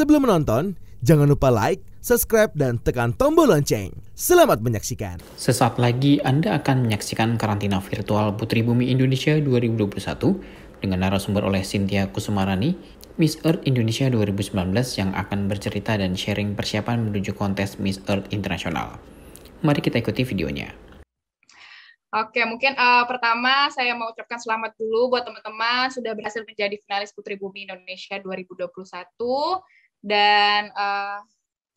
Sebelum menonton, jangan lupa like, subscribe, dan tekan tombol lonceng. Selamat menyaksikan. Sesaat lagi Anda akan menyaksikan karantina virtual Putri Bumi Indonesia 2021 dengan narasumber oleh Cynthia Kusumarani, Miss Earth Indonesia 2019 yang akan bercerita dan sharing persiapan menuju kontes Miss Earth Internasional. Mari kita ikuti videonya. Oke, mungkin pertama saya mau ucapkan selamat dulu buat teman-teman sudah berhasil menjadi finalis Putri Bumi Indonesia 2021. Dan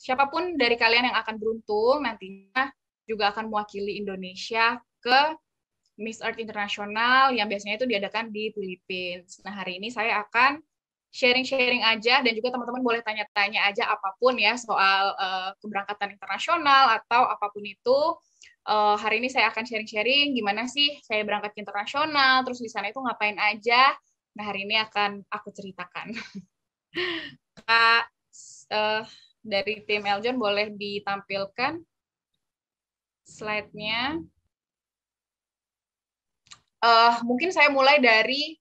siapapun dari kalian yang akan beruntung nantinya juga akan mewakili Indonesia ke Miss Earth Internasional yang biasanya itu diadakan di Philippines. Nah, hari ini saya akan sharing-sharing aja dan juga teman-teman boleh tanya-tanya aja apapun ya soal keberangkatan internasional atau apapun itu. Hari ini saya akan sharing-sharing gimana sih saya berangkat ke internasional, terus di sana itu ngapain aja. Nah, hari ini akan aku ceritakan. Kak, dari tim Eljon boleh ditampilkan slide-nya. Mungkin saya mulai dari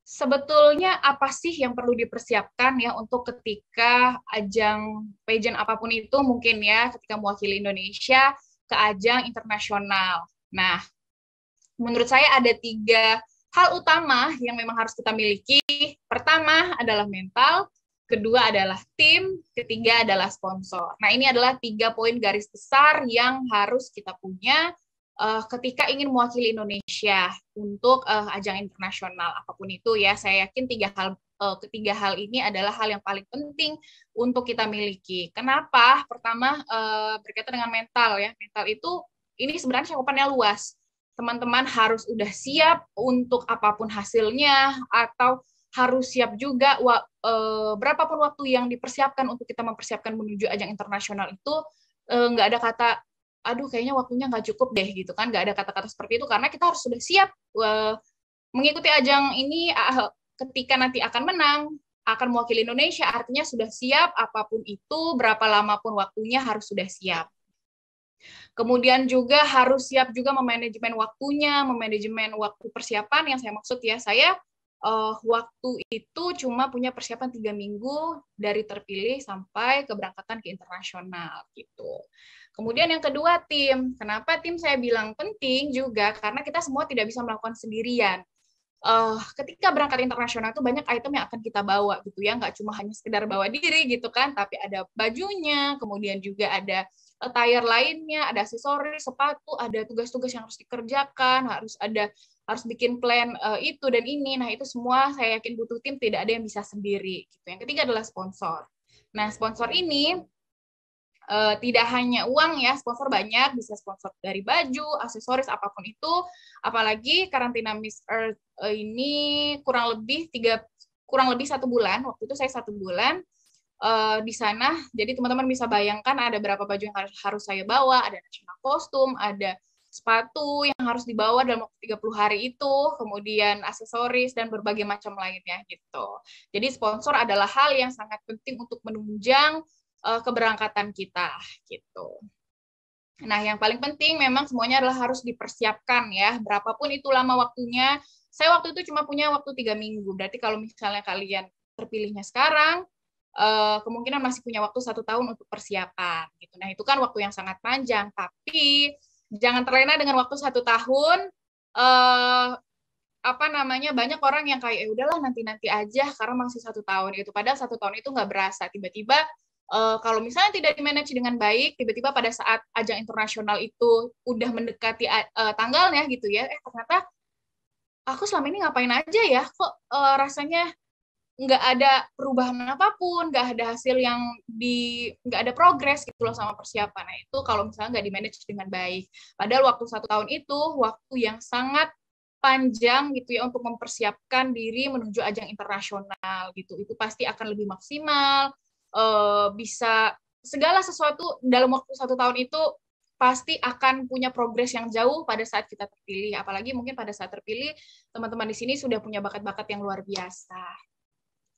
sebetulnya apa sih yang perlu dipersiapkan ya untuk ketika ajang pageant apapun itu mungkin ya ketika mewakili Indonesia ke ajang internasional. Nah, menurut saya ada 3 hal utama yang memang harus kita miliki. Pertama adalah mental, kedua adalah tim, ketiga adalah sponsor. Nah, ini adalah 3 poin garis besar yang harus kita punya ketika ingin mewakili Indonesia untuk ajang internasional apapun itu ya. Saya yakin ketiga hal ini adalah hal yang paling penting untuk kita miliki. Kenapa? Pertama berkaitan dengan mental ya. Mental itu ini sebenarnya cakupannya luas. Teman-teman harus udah siap untuk apapun hasilnya atau harus siap juga berapapun waktu yang dipersiapkan untuk kita mempersiapkan menuju ajang internasional itu nggak ada kata aduh kayaknya waktunya nggak cukup deh gitu kan, nggak ada kata-kata seperti itu karena kita harus sudah siap mengikuti ajang ini ketika nanti akan menang, akan mewakili Indonesia, artinya sudah siap apapun itu, berapa lama pun waktunya harus sudah siap. Kemudian juga harus siap juga memanajemen waktunya, memanajemen waktu persiapan yang saya maksud ya, saya waktu itu cuma punya persiapan 3 minggu dari terpilih sampai keberangkatan ke internasional gitu. Kemudian yang kedua tim. Kenapa tim saya bilang penting juga karena kita semua tidak bisa melakukan sendirian. Ketika berangkat internasional itu banyak item yang akan kita bawa gitu ya, nggak cuma hanya sekedar bawa diri gitu kan, tapi ada bajunya, kemudian juga ada attire lainnya, ada aksesoris, sepatu, ada tugas-tugas yang harus dikerjakan, harus bikin plan itu dan ini. Nah, itu semua saya yakin butuh tim, tidak ada yang bisa sendiri gitu. Yang ketiga adalah sponsor. Nah, sponsor ini tidak hanya uang ya, sponsor banyak, bisa sponsor dari baju, aksesoris, apapun itu. Apalagi karantina Miss Earth ini kurang lebih 1 bulan. Waktu itu saya 1 bulan di sana. Jadi teman-teman bisa bayangkan ada berapa baju yang harus saya bawa, ada national kostum, ada sepatu yang harus dibawa dalam waktu 30 hari itu, kemudian aksesoris dan berbagai macam lainnya gitu. Jadi sponsor adalah hal yang sangat penting untuk menunjang keberangkatan kita gitu. Nah, yang paling penting memang semuanya adalah harus dipersiapkan ya, berapapun itu lama waktunya. Saya waktu itu cuma punya waktu 3 minggu. Berarti kalau misalnya kalian terpilihnya sekarang, kemungkinan masih punya waktu 1 tahun untuk persiapan gitu. Nah, itu kan waktu yang sangat panjang, tapi jangan terlena dengan waktu 1 tahun. Banyak orang yang kayak udahlah nanti aja karena masih 1 tahun gitu. Padahal 1 tahun itu nggak berasa. Tiba-tiba kalau misalnya tidak dimanage dengan baik, tiba-tiba pada saat ajang internasional itu udah mendekati tanggalnya gitu ya, ternyata aku selama ini ngapain aja ya, kok rasanya nggak ada perubahan apapun, nggak ada hasil nggak ada progres gitu loh sama persiapan. Nah, itu kalau misalnya nggak dimanage dengan baik. Padahal waktu 1 tahun itu waktu yang sangat panjang gitu ya untuk mempersiapkan diri menuju ajang internasional gitu. Itu pasti akan lebih maksimal, bisa segala sesuatu dalam waktu 1 tahun itu pasti akan punya progres yang jauh pada saat kita terpilih. Apalagi mungkin pada saat terpilih teman-teman di sini sudah punya bakat-bakat yang luar biasa.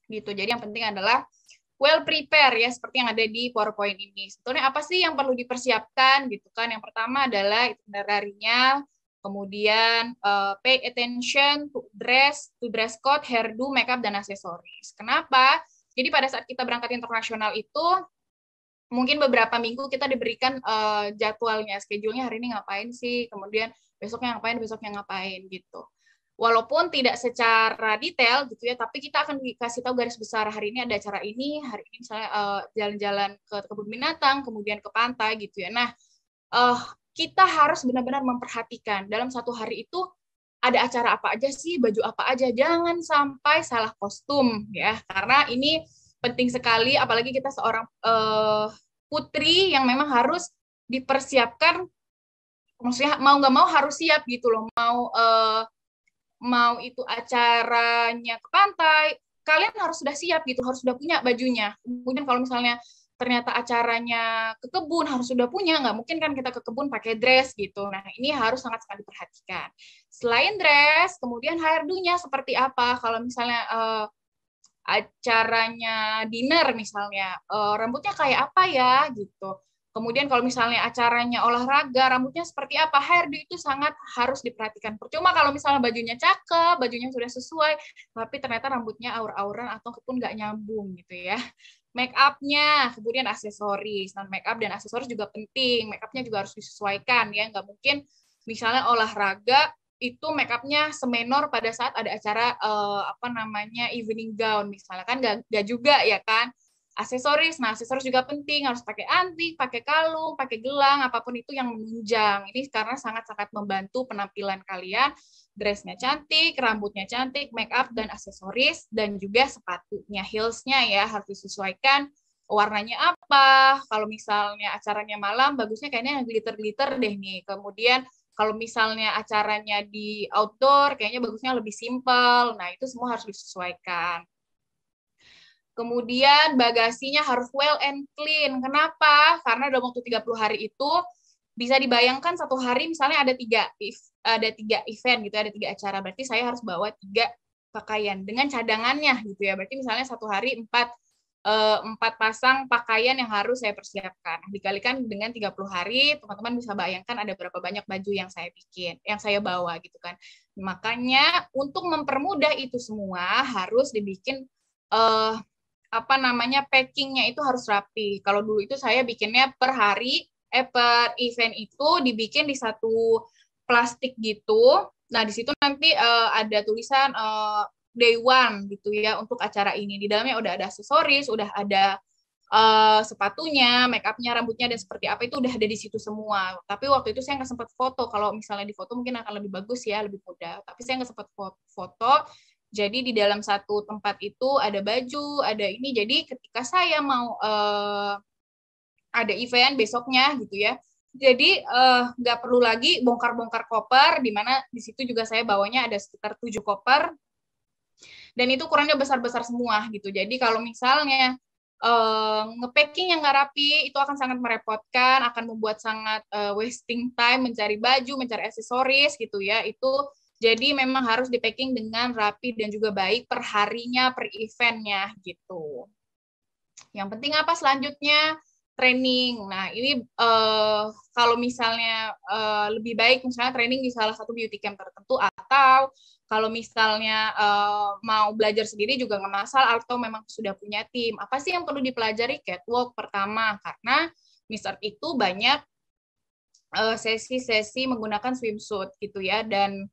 Gitu. Jadi yang penting adalah well prepare ya seperti yang ada di PowerPoint ini. Sebetulnya apa sih yang perlu dipersiapkan gitu kan? Yang pertama adalah itinerary-nya, kemudian pay attention to dress code, hairdo, makeup dan aksesoris. Kenapa? Jadi pada saat kita berangkat internasional itu mungkin beberapa minggu kita diberikan jadwalnya, schedule-nya hari ini ngapain sih, kemudian besoknya ngapain gitu. Walaupun tidak secara detail gitu ya, tapi kita akan dikasih tahu garis besar, hari ini ada acara ini, hari ini misalnya jalan-jalan ke kebun binatang, kemudian ke pantai gitu ya. Nah, kita harus benar-benar memperhatikan dalam satu hari itu ada acara apa aja sih, baju apa aja, jangan sampai salah kostum ya, karena ini penting sekali, apalagi kita seorang putri yang memang harus dipersiapkan, maksudnya mau nggak mau harus siap gitu loh, mau itu acaranya ke pantai, kalian harus sudah siap gitu, harus sudah punya bajunya. Kemudian kalau misalnya ternyata acaranya ke kebun, harus sudah punya, nggak mungkin kan kita ke kebun pakai dress gitu. Nah, ini harus sangat-sangat diperhatikan. Selain dress, kemudian hairdo-nya seperti apa, kalau misalnya acaranya dinner misalnya, rambutnya kayak apa ya gitu. Kemudian kalau misalnya acaranya olahraga, rambutnya seperti apa, hairdo itu sangat harus diperhatikan. Percuma kalau misalnya bajunya cakep, bajunya sudah sesuai, tapi ternyata rambutnya aur-auran atau pun nggak nyambung gitu ya. Make up-nya, kemudian aksesoris. Nah, make up dan aksesoris juga penting. Make up-nya juga harus disesuaikan ya, nggak mungkin misalnya olahraga itu make up-nya semenor pada saat ada acara evening gown misalnya, kan nggak juga ya kan. Aksesoris, nah aksesoris juga penting, harus pakai antik, pakai kalung, pakai gelang, apapun itu yang menunjang. Ini karena sangat-sangat membantu penampilan kalian. Dressnya cantik, rambutnya cantik, make up dan aksesoris, dan juga sepatunya, heels-nya ya harus disesuaikan. Warnanya apa? Kalau misalnya acaranya malam, bagusnya kayaknya glitter-glitter deh nih. Kemudian kalau misalnya acaranya di outdoor, kayaknya bagusnya lebih simple. Nah, itu semua harus disesuaikan. Kemudian bagasinya harus well and clean. Kenapa? Karena dalam waktu 30 hari itu bisa dibayangkan satu hari misalnya ada tiga event gitu, ada 3 acara. Berarti saya harus bawa 3 pakaian dengan cadangannya gitu ya. Berarti misalnya satu hari 4 pasang pakaian yang harus saya persiapkan. Dikalikan dengan 30 hari, teman-teman bisa bayangkan ada berapa banyak baju yang saya bikin, yang saya bawa gitu kan. Makanya untuk mempermudah itu semua harus dibikin packingnya itu harus rapi. Kalau dulu itu saya bikinnya per hari, per event itu dibikin di satu plastik gitu. Nah, di situ nanti ada tulisan day one gitu ya untuk acara ini. Di dalamnya udah ada aksesoris, udah ada sepatunya, make up-nya, rambutnya, dan seperti apa itu udah ada di situ semua. Tapi waktu itu saya nggak sempat foto. Kalau misalnya di foto mungkin akan lebih bagus ya, lebih mudah. Tapi saya nggak sempat foto. Jadi di dalam satu tempat itu ada baju, ada ini. Jadi ketika saya mau ada event besoknya gitu ya, jadi nggak perlu lagi bongkar-bongkar koper, di mana di situ juga saya bawanya ada sekitar 7 koper, dan itu ukurannya besar-besar semua gitu. Jadi kalau misalnya nge-packing yang nggak rapi, itu akan sangat merepotkan, akan membuat sangat wasting time mencari baju, mencari aksesoris gitu ya. Itu jadi memang harus di-packing dengan rapi dan juga baik per harinya, per eventnya gitu. Yang penting apa selanjutnya? Training. Nah, ini kalau misalnya lebih baik misalnya training di salah satu beauty camp tertentu, atau kalau misalnya mau belajar sendiri juga nggak masalah, atau memang sudah punya tim. Apa sih yang perlu dipelajari? Catwalk pertama, karena Miss Earth itu banyak sesi-sesi menggunakan swimsuit gitu ya, dan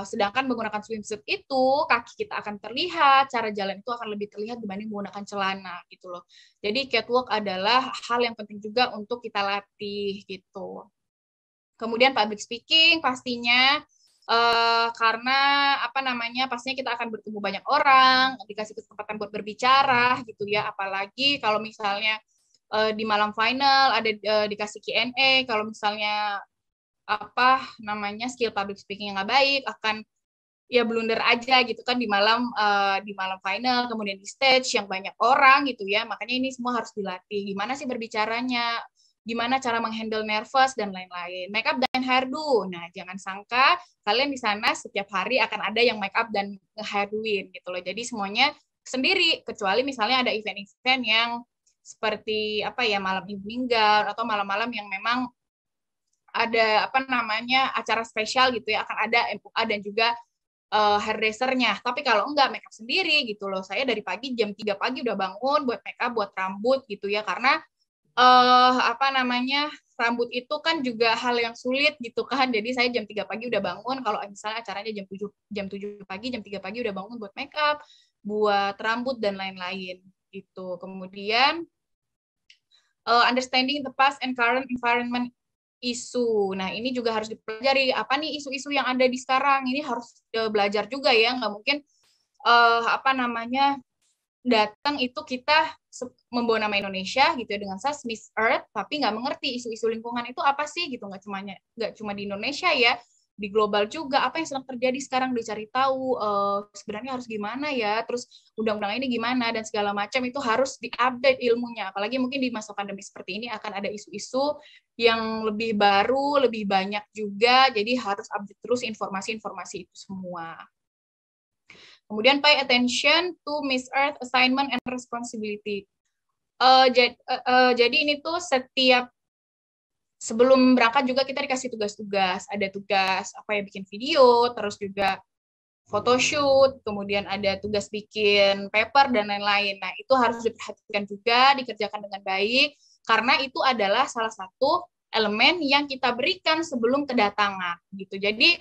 sedangkan menggunakan swimsuit itu kaki kita akan terlihat, cara jalan itu akan lebih terlihat dibanding menggunakan celana gitu loh. Jadi catwalk adalah hal yang penting juga untuk kita latih gitu. Kemudian public speaking pastinya karena pastinya kita akan bertemu banyak orang, dikasih kesempatan buat berbicara gitu ya, apalagi kalau misalnya di malam final ada dikasih Q&A, kalau misalnya skill public speaking yang nggak baik akan ya blunder aja gitu kan di malam final, kemudian di stage yang banyak orang gitu ya. Makanya ini semua harus dilatih, gimana sih berbicaranya, gimana cara menghandle nervous dan lain-lain. Make up dan hairdo, nah jangan sangka kalian di sana setiap hari akan ada yang make up dan nge-hairdoin gitu loh. Jadi semuanya sendiri, kecuali misalnya ada event-event yang seperti malam evening gown atau malam-malam yang memang ada acara spesial gitu ya, akan ada MUA dan juga hairdressernya. Tapi kalau enggak, make up sendiri gitu loh. Saya dari pagi, jam 3 pagi udah bangun buat make up, buat rambut gitu ya. Karena rambut itu kan juga hal yang sulit gitu kan. Jadi saya jam 3 pagi udah bangun. Kalau misalnya acaranya jam 7 pagi, jam 3 pagi udah bangun buat make up, buat rambut dan lain-lain gitu. Kemudian understanding the past and current environment isu. Nah, ini juga harus dipelajari. Apa nih isu-isu yang ada di sekarang? Ini harus belajar juga ya. Nggak mungkin datang itu kita membawa nama Indonesia gitu ya dengan Miss Earth, tapi nggak mengerti isu-isu lingkungan itu apa sih gitu. Nggak cuma di Indonesia ya, di global juga apa yang sedang terjadi sekarang, dicari tahu sebenarnya harus gimana ya, terus undang-undang ini gimana dan segala macam, itu harus diupdate ilmunya. Apalagi mungkin di masa pandemi seperti ini akan ada isu-isu yang lebih baru, lebih banyak juga, jadi harus update terus informasi-informasi itu semua. Kemudian pay attention to Miss Earth assignment and responsibility. Jadi ini tuh setiap sebelum berangkat juga kita dikasih tugas-tugas. Ada tugas apa ya, bikin video, terus juga photoshoot, kemudian ada tugas bikin paper dan lain-lain. Nah, itu harus diperhatikan juga, dikerjakan dengan baik, karena itu adalah salah satu elemen yang kita berikan sebelum kedatangan gitu. Jadi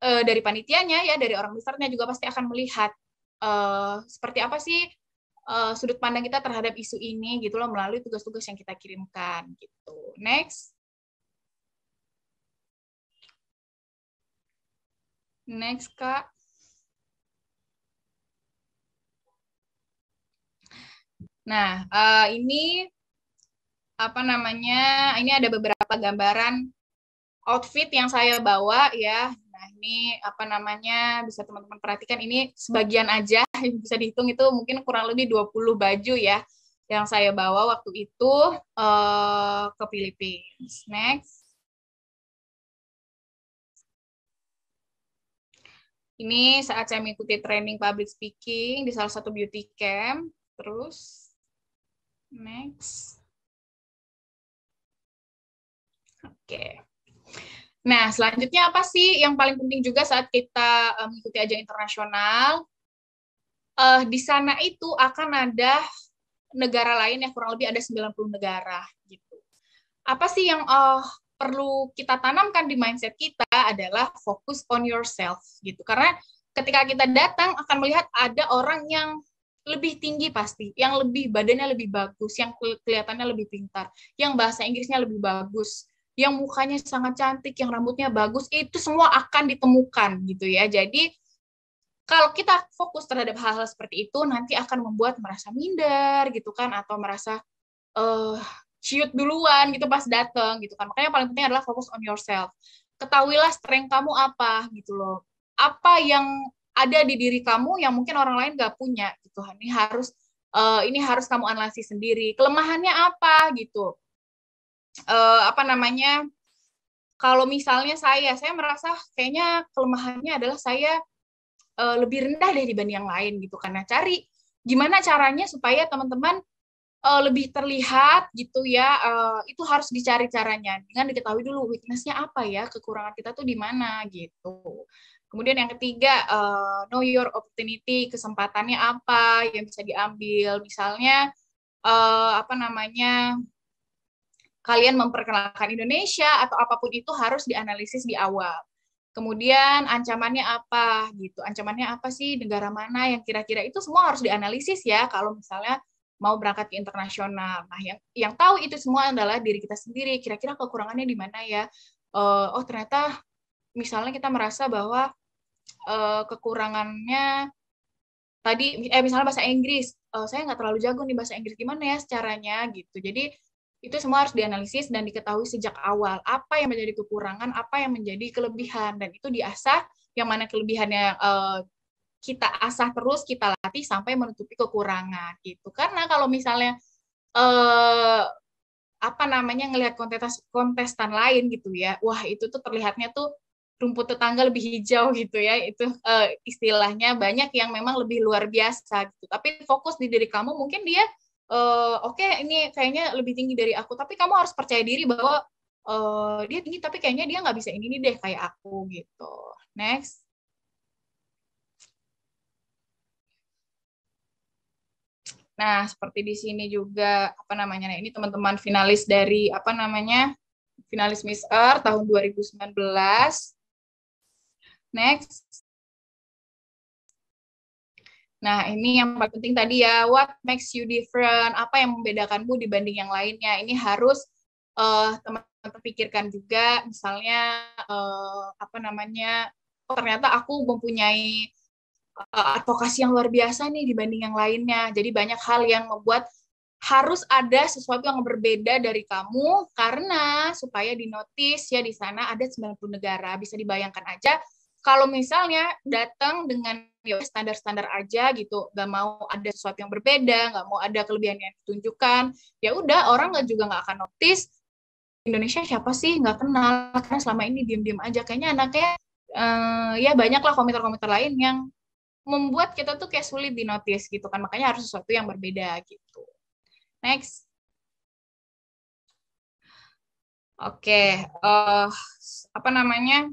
dari panitianya ya, dari orang besarnya juga pasti akan melihat seperti apa sih sudut pandang kita terhadap isu ini gitu loh, melalui tugas-tugas yang kita kirimkan gitu. Next Kak. Nah, ini ini ada beberapa gambaran outfit yang saya bawa ya. Nah, ini bisa teman-teman perhatikan, ini sebagian aja, bisa dihitung itu mungkin kurang lebih 20 baju ya yang saya bawa waktu itu ke Filipina. Next. Ini saat saya mengikuti training public speaking di salah satu beauty camp. Terus next. Oke. Nah, selanjutnya apa sih yang paling penting juga saat kita mengikuti ajang internasional? Di sana itu akan ada negara lain yang kurang lebih ada 90 negara gitu. Apa sih yang perlu kita tanamkan di mindset kita adalah focus on yourself gitu. Karena ketika kita datang akan melihat ada orang yang lebih tinggi pasti, yang lebih badannya lebih bagus, yang kelihatannya lebih pintar, yang bahasa Inggrisnya lebih bagus, yang mukanya sangat cantik, yang rambutnya bagus, itu semua akan ditemukan gitu ya. Jadi kalau kita fokus terhadap hal-hal seperti itu, nanti akan membuat merasa minder gitu kan, atau merasa ciut duluan gitu pas datang gitu kan. Makanya yang paling penting adalah fokus on yourself. Ketahuilah strength kamu apa gitu loh. Apa yang ada di diri kamu yang mungkin orang lain nggak punya gitu. Ini harus kamu analisis sendiri. Kelemahannya apa gitu. Kalau misalnya saya merasa kayaknya kelemahannya adalah saya lebih rendah dari dibanding yang lain gitu. Karena cari gimana caranya supaya teman-teman lebih terlihat gitu ya, itu harus dicari caranya dengan diketahui dulu weakness-nya apa ya, kekurangan kita tuh di mana gitu. Kemudian yang ketiga, know your opportunity, kesempatannya apa yang bisa diambil. Misalnya kalian memperkenalkan Indonesia atau apapun itu harus dianalisis di awal. Kemudian ancamannya apa gitu. Ancamannya apa sih, negara mana yang kira-kira, itu semua harus dianalisis ya kalau misalnya mau berangkat ke internasional. Nah, yang tahu itu semua adalah diri kita sendiri. Kira-kira kekurangannya di mana ya? Ternyata misalnya kita merasa bahwa kekurangannya tadi, misalnya bahasa Inggris, saya nggak terlalu jago nih bahasa Inggris, gimana ya caranya gitu. Jadi itu semua harus dianalisis dan diketahui sejak awal. Apa yang menjadi kekurangan, apa yang menjadi kelebihan, dan itu diasah. Yang mana kelebihannya kita asah terus, kita latih sampai menutupi kekurangan gitu. Karena kalau misalnya ngelihat kontestan lain gitu ya, wah itu tuh terlihatnya tuh rumput tetangga lebih hijau gitu ya, itu istilahnya. Banyak yang memang lebih luar biasa gitu. Tapi fokus di diri kamu, mungkin dia oke, ini kayaknya lebih tinggi dari aku, tapi kamu harus percaya diri bahwa dia tinggi tapi kayaknya dia nggak bisa ini deh kayak aku gitu. Next. Nah, seperti di sini juga apa namanya? Nah, ini teman-teman finalis dari apa namanya? Finalis Miss Earth tahun 2019. Next. Nah, ini yang paling penting tadi ya, what makes you different? Apa yang membedakanmu dibanding yang lainnya? Ini harus teman-teman pikirkan juga, misalnya apa namanya? Oh, ternyata aku mempunyai advokasi yang luar biasa nih dibanding yang lainnya. Jadi banyak hal yang membuat harus ada sesuatu yang berbeda dari kamu karena supaya dinotis ya di sana ada 90 negara. Bisa dibayangkan aja kalau misalnya datang dengan ya standar-standar aja gitu, nggak mau ada sesuatu yang berbeda, nggak mau ada kelebihan yang ditunjukkan, ya udah orang juga nggak akan notice Indonesia siapa sih, nggak kenal karena selama ini diem-diem aja. Kayaknya anaknya ya banyaklah komentar-komentar lain yang membuat kita tuh kayak sulit dinotis gitu kan, makanya harus sesuatu yang berbeda gitu. Next. Oke, apa namanya?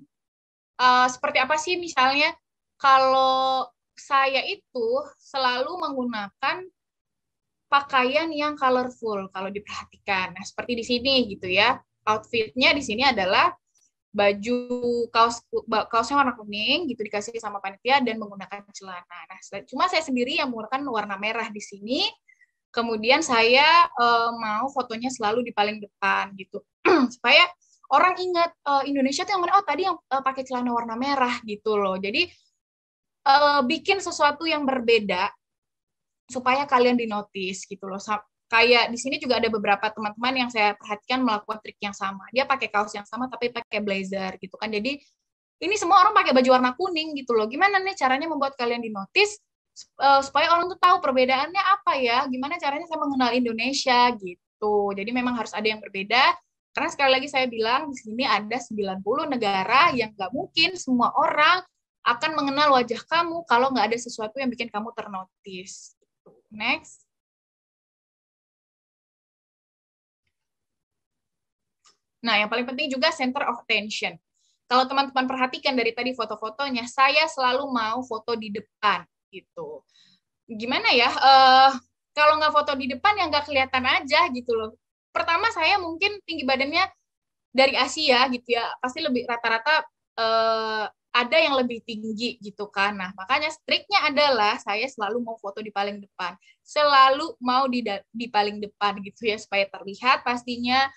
Seperti apa sih misalnya kalau saya itu selalu menggunakan pakaian yang colorful kalau diperhatikan. Nah, seperti di sini gitu ya. Outfitnya di sini adalah baju kaosnya warna kuning gitu dikasih sama panitia dan menggunakan celana. Nah, cuma saya sendiri yang menggunakan warna merah di sini. Kemudian saya mau fotonya selalu di paling depan gitu supaya orang ingat Indonesia tuh yang mana, oh tadi yang pakai celana warna merah gitu loh. Jadi bikin sesuatu yang berbeda supaya kalian dinotis gitu loh. Kayak di sini juga ada beberapa teman-teman yang saya perhatikan melakukan trik yang sama. Dia pakai kaos yang sama tapi pakai blazer gitu kan. Jadi ini semua orang pakai baju warna kuning gitu loh. Gimana nih caranya membuat kalian dinotis supaya orang tuh tahu perbedaannya apa ya? Gimana caranya saya mengenal Indonesia gitu. Jadi memang harus ada yang berbeda. Karena sekali lagi saya bilang di sini ada 90 negara yang nggak mungkin semua orang akan mengenal wajah kamu kalau nggak ada sesuatu yang bikin kamu ternotis. Next. Nah, yang paling penting juga center of attention. Kalau teman-teman perhatikan dari tadi foto-fotonya, saya selalu mau foto di depan gitu. Gimana ya? Kalau nggak foto di depan ya nggak kelihatan aja gitu loh. Pertama saya mungkin tinggi badannya dari Asia gitu ya, pasti lebih rata-rata ada yang lebih tinggi gitu kan. Nah, makanya triknya adalah saya selalu mau foto di paling depan. Selalu mau di paling depan gitu ya, supaya terlihat pastinya,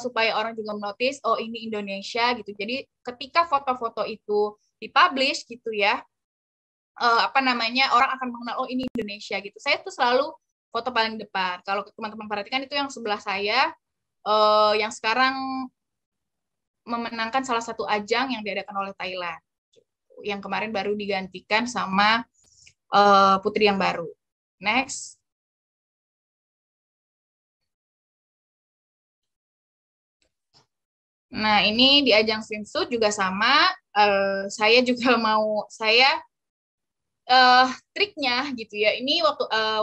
supaya orang juga menotis, oh ini Indonesia gitu. Jadi ketika foto-foto itu dipublish gitu ya, apa namanya, orang akan mengenal, oh ini Indonesia gitu. Saya tuh selalu foto paling depan. Kalau teman-teman perhatikan itu yang sebelah saya, yang sekarang memenangkan salah satu ajang yang diadakan oleh Thailand, yang kemarin baru digantikan sama putri yang baru. Next. Nah, ini di ajang swimsuit juga sama. Saya juga mau, triknya gitu ya. Ini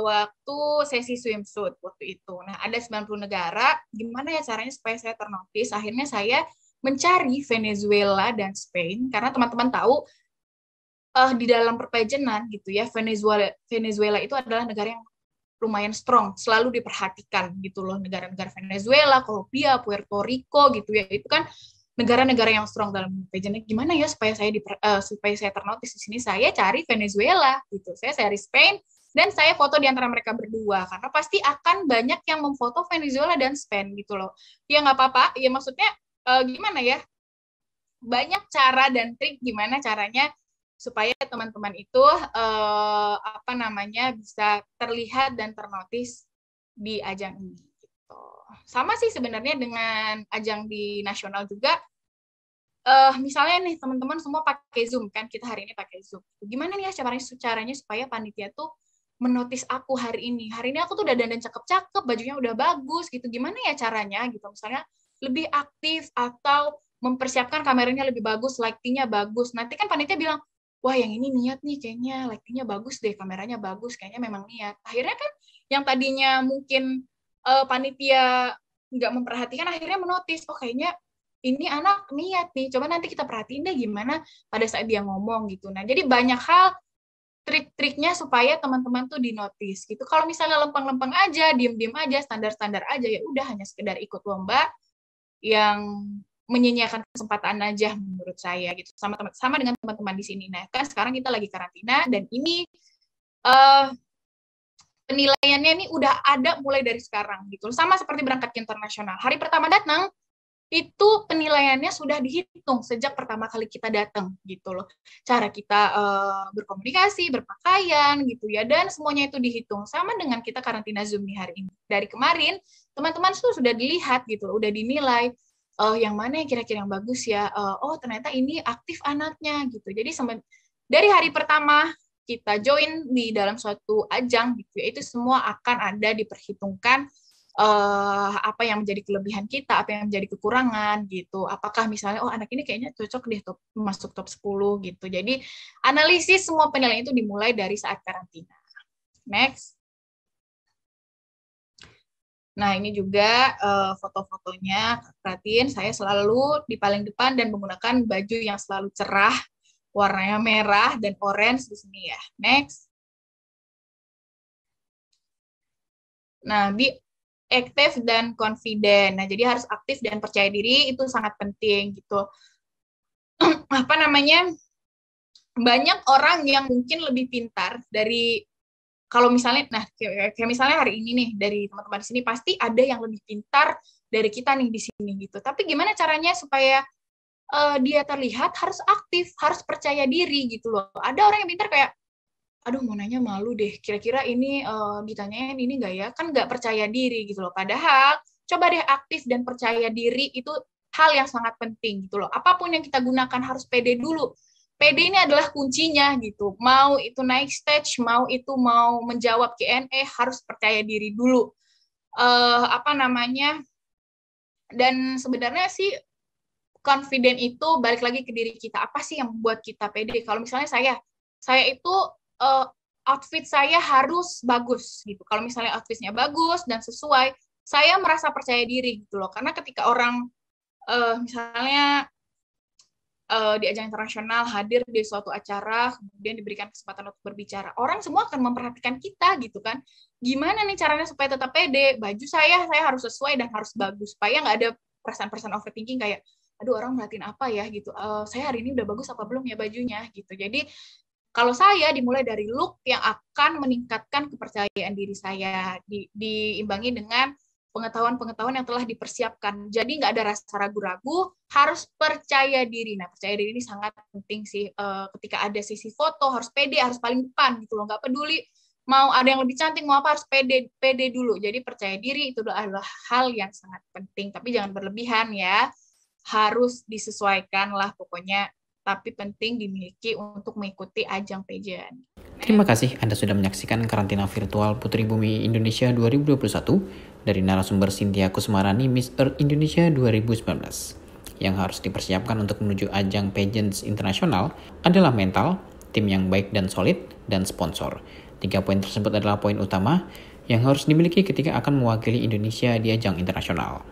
waktu sesi swimsuit waktu itu. Nah, ada 90 negara. Gimana ya caranya supaya saya ternotis? Akhirnya saya mencari Venezuela dan Spain karena teman-teman tahu di dalam perpajanan gitu ya, Venezuela itu adalah negara yang lumayan strong, selalu diperhatikan gitu loh. Negara-negara Venezuela, Colombia, Puerto Rico gitu ya, itu kan negara-negara yang strong dalam perpajanan. Gimana ya supaya saya ternotis di sini? Saya cari Venezuela gitu, saya cari Spain dan saya foto di antara mereka berdua karena pasti akan banyak yang memfoto Venezuela dan Spain gitu loh. Ya nggak apa-apa, ya maksudnya gimana ya, banyak cara dan trik gimana caranya supaya teman-teman itu apa namanya bisa terlihat dan ternotis di ajang ini. Gitu. Sama sih sebenarnya dengan ajang di nasional juga. Misalnya nih teman-teman semua pakai Zoom kan, kita hari ini pakai Zoom. Gimana nih ya caranya supaya panitia tuh menotis aku hari ini. Hari ini aku tuh udah dandan cakep-cakep, bajunya udah bagus gitu. Gimana ya caranya gitu? Misalnya lebih aktif atau mempersiapkan kameranya lebih bagus, lighting-nya bagus. Nanti kan panitia bilang, wah yang ini niat nih, kayaknya lighting-nya bagus deh, kameranya bagus, kayaknya memang niat. Akhirnya kan yang tadinya mungkin panitia nggak memperhatikan, akhirnya menotis, oh kayaknya ini anak niat nih, coba nanti kita perhatiin deh gimana pada saat dia ngomong gitu. Nah, jadi banyak hal trik-triknya supaya teman-teman tuh dinotis gitu. Kalau misalnya lempeng-lempeng aja, diem-diem aja, standar-standar aja, ya udah hanya sekedar ikut lomba yang menyia-nyiakan kesempatan aja menurut saya gitu. Sama dengan teman-teman di sini. Nah, kan sekarang kita lagi karantina dan ini penilaiannya ini udah ada mulai dari sekarang gitu. Sama seperti berangkat ke internasional. Hari pertama datang itu penilaiannya sudah dihitung sejak pertama kali kita datang gitu loh. Cara kita berkomunikasi, berpakaian gitu ya, dan semuanya itu dihitung. Sama dengan kita karantina Zoom nih hari ini. Dari kemarin teman-teman sudah dilihat gitu loh, udah dinilai yang mana yang kira-kira yang bagus ya. Oh ternyata ini aktif anaknya gitu. Jadi dari hari pertama kita join di dalam suatu ajang gitu ya, itu semua akan ada diperhitungkan apa yang menjadi kelebihan kita, apa yang menjadi kekurangan gitu. Apakah misalnya oh anak ini kayaknya cocok deh masuk top 10 gitu. Jadi analisis semua penilaian itu dimulai dari saat karantina. Next. Nah, ini juga foto-fotonya, perhatiin saya selalu di paling depan dan menggunakan baju yang selalu cerah, warnanya merah dan orange di sini ya. Next. Nah, be aktif dan confident. Nah, jadi harus aktif dan percaya diri, itu sangat penting gitu. Apa namanya? Banyak orang yang mungkin lebih pintar dari, kalau misalnya, nah kayak misalnya hari ini nih, dari teman-teman di sini pasti ada yang lebih pintar dari kita nih di sini gitu. Tapi gimana caranya supaya dia terlihat? Harus aktif, harus percaya diri gitu loh. Ada orang yang pintar kayak, aduh mau nanya malu deh, kira-kira ini ditanyain ini nggak ya? Kan nggak percaya diri gitu loh. Padahal coba deh aktif dan percaya diri, itu hal yang sangat penting gitu loh. Apapun yang kita gunakan harus pede dulu. Pede ini adalah kuncinya gitu. Mau itu naik stage, mau menjawab Q&A, harus percaya diri dulu. Apa namanya? Dan sebenarnya sih confident itu balik lagi ke diri kita. Apa sih yang membuat kita pede? Kalau misalnya saya itu outfit saya harus bagus gitu. Kalau misalnya outfitnya bagus dan sesuai, saya merasa percaya diri gitu loh. Karena ketika orang misalnya di ajang internasional hadir di suatu acara, kemudian diberikan kesempatan untuk berbicara, orang semua akan memperhatikan kita gitu kan. Gimana nih caranya supaya tetap pede? Baju saya harus sesuai dan harus bagus supaya nggak ada perasaan-perasaan overthinking kayak, aduh orang merhatiin apa ya gitu, saya hari ini udah bagus apa belum ya bajunya gitu. Jadi kalau saya dimulai dari look yang akan meningkatkan kepercayaan diri saya, diimbangi dengan pengetahuan-pengetahuan yang telah dipersiapkan. Jadi nggak ada rasa ragu-ragu, harus percaya diri. Nah, percaya diri ini sangat penting sih. Ketika ada sesi foto, harus pede, harus paling depan gitu loh. Nggak peduli mau ada yang lebih cantik, mau apa, harus pede dulu. Jadi percaya diri itu adalah hal yang sangat penting. Tapi jangan berlebihan ya. Harus disesuaikan lah pokoknya, tapi penting dimiliki untuk mengikuti ajang pageant. Terima kasih Anda sudah menyaksikan karantina virtual Putri Bumi Indonesia 2021 dari narasumber Cynthia Kusmarani Miss Earth Indonesia 2019. Yang harus dipersiapkan untuk menuju ajang pageants internasional adalah mental, tim yang baik dan solid, dan sponsor. 3 poin tersebut adalah poin utama yang harus dimiliki ketika akan mewakili Indonesia di ajang internasional.